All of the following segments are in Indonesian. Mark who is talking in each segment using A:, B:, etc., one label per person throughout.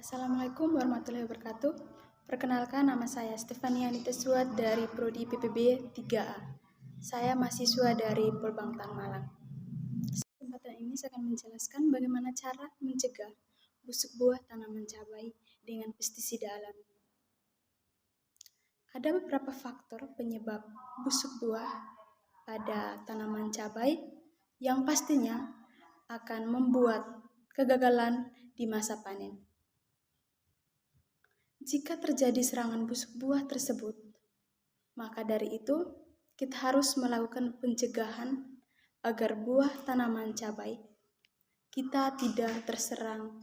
A: Assalamualaikum warahmatullahi wabarakatuh. Perkenalkan, nama saya Stefania Niteswat dari Prodi PPB 3A. Saya mahasiswa dari Polbangtan Malang. Kesempatan ini saya akan menjelaskan bagaimana cara mencegah busuk buah tanaman cabai dengan pestisida alami. Ada beberapa faktor penyebab busuk buah pada tanaman cabai yang pastinya akan membuat kegagalan di masa panen. Jika terjadi serangan busuk buah tersebut, maka dari itu kita harus melakukan pencegahan agar buah tanaman cabai kita tidak terserang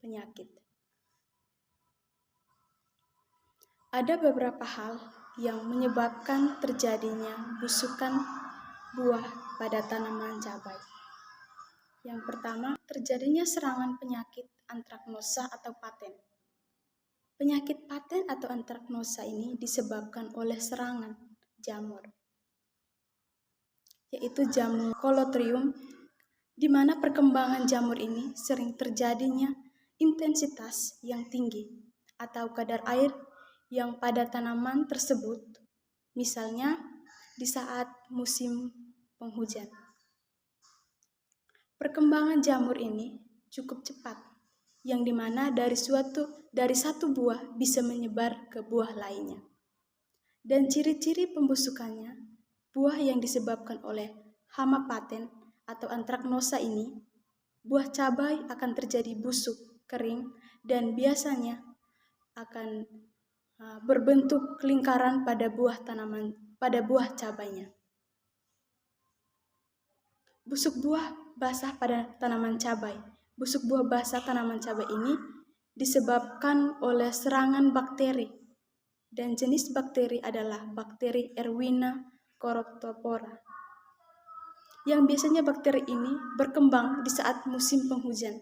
A: penyakit. Ada beberapa hal yang menyebabkan terjadinya busukan buah pada tanaman cabai. Yang pertama, terjadinya serangan penyakit antraknosa atau paten. Penyakit paten atau antraknosa ini disebabkan oleh serangan jamur, yaitu jamur Colotrium, di mana perkembangan jamur ini sering terjadinya intensitas yang tinggi atau kadar air yang pada tanaman tersebut, misalnya di saat musim penghujan. Perkembangan jamur ini cukup cepat, yang dimana dari satu buah bisa menyebar ke buah lainnya. Dan ciri-ciri pembusukannya, buah yang disebabkan oleh hama paten atau antraknosa ini, buah cabai akan terjadi busuk, kering, dan biasanya akan berbentuk lingkaran pada buah cabainya. Busuk buah basah pada tanaman cabai. Busuk buah basah tanaman cabai ini disebabkan oleh serangan bakteri, dan jenis bakteri adalah bakteri Erwina Cortopora. Yang biasanya bakteri ini berkembang di saat musim penghujan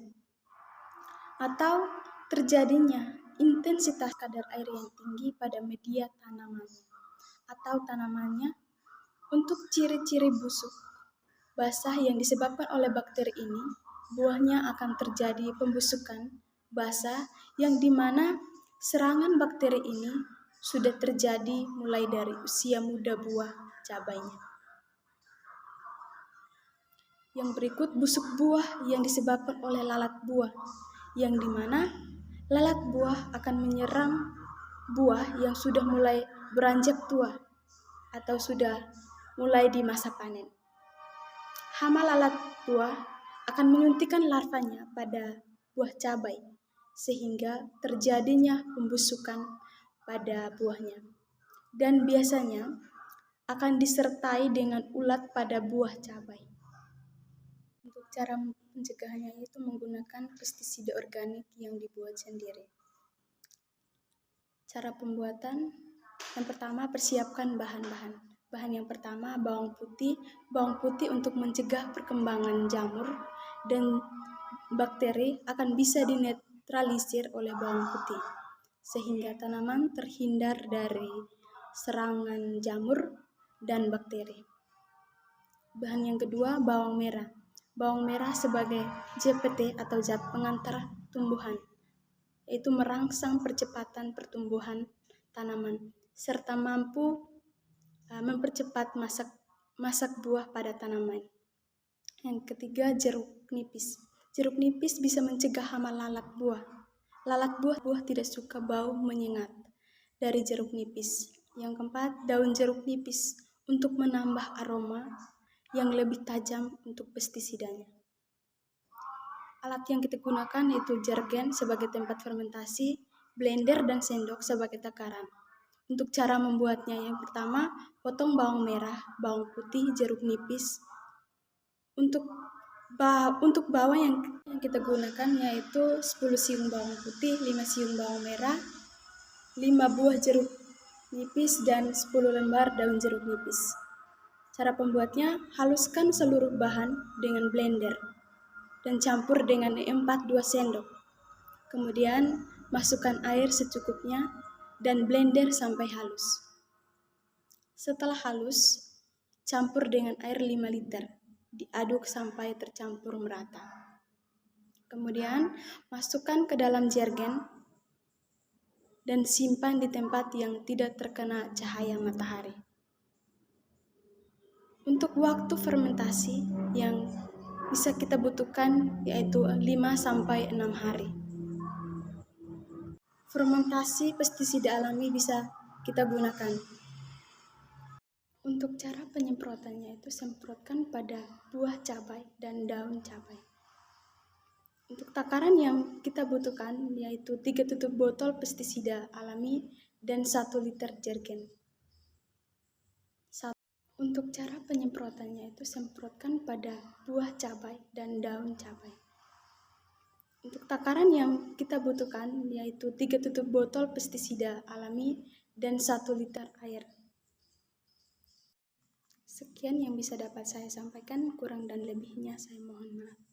A: atau terjadinya intensitas kadar air yang tinggi pada media tanamannya atau tanamannya. Untuk ciri-ciri busuk basah yang disebabkan oleh bakteri ini, buahnya akan terjadi pembusukan basah yang dimana serangan bakteri ini sudah terjadi mulai dari usia muda buah cabainya. Yang berikut, busuk buah yang disebabkan oleh lalat buah, yang dimana lalat buah akan menyerang buah yang sudah mulai beranjak tua atau sudah mulai di masa panen. Hama lalat buah akan menyuntikkan larvanya pada buah cabai sehingga terjadinya pembusukan pada buahnya. Dan biasanya akan disertai dengan ulat pada buah cabai. Untuk cara pencegahannya itu menggunakan pestisida organik yang dibuat sendiri. Cara pembuatan, yang pertama persiapkan bahan-bahan. Bahan yang pertama bawang putih. Bawang putih untuk mencegah perkembangan jamur dan bakteri akan bisa dinetralisir oleh bawang putih, sehingga tanaman terhindar dari serangan jamur dan bakteri. Bahan yang kedua bawang merah. Bawang merah sebagai ZPT atau zat pengantar tumbuhan, yaitu merangsang percepatan pertumbuhan tanaman serta mampu mempercepat masak buah pada tanaman. Yang ketiga jeruk nipis. Jeruk nipis bisa mencegah hama lalat buah. Lalat buah tidak suka bau menyengat dari jeruk nipis. Yang keempat, daun jeruk nipis untuk menambah aroma yang lebih tajam untuk pestisidanya. Alat yang kita gunakan yaitu jargen sebagai tempat fermentasi, blender dan sendok sebagai takaran. Untuk cara membuatnya, yang pertama, potong bawang merah, bawang putih, jeruk nipis. Untuk bawang yang kita gunakan yaitu 10 siung bawang putih, 5 siung bawang merah, 5 buah jeruk nipis, dan 10 lembar daun jeruk nipis. Cara pembuatnya, haluskan seluruh bahan dengan blender dan campur dengan 2 sendok. Kemudian masukkan air secukupnya dan blender sampai halus. Setelah halus, campur dengan air 5 liter. Diaduk sampai tercampur merata. Kemudian masukkan ke dalam jargen dan simpan di tempat yang tidak terkena cahaya matahari. Untuk waktu fermentasi yang bisa kita butuhkan yaitu 5-6 hari. Fermentasi pestisida alami bisa kita gunakan. Untuk cara penyemprotannya itu semprotkan pada buah cabai dan daun cabai. Untuk takaran yang kita butuhkan yaitu 3 tutup botol pestisida alami dan 1 liter jergen. Untuk cara penyemprotannya itu semprotkan pada buah cabai dan daun cabai. Untuk takaran yang kita butuhkan yaitu 3 tutup botol pestisida alami dan 1 liter air. Sekian yang bisa dapat saya sampaikan, kurang dan lebihnya saya mohon maaf.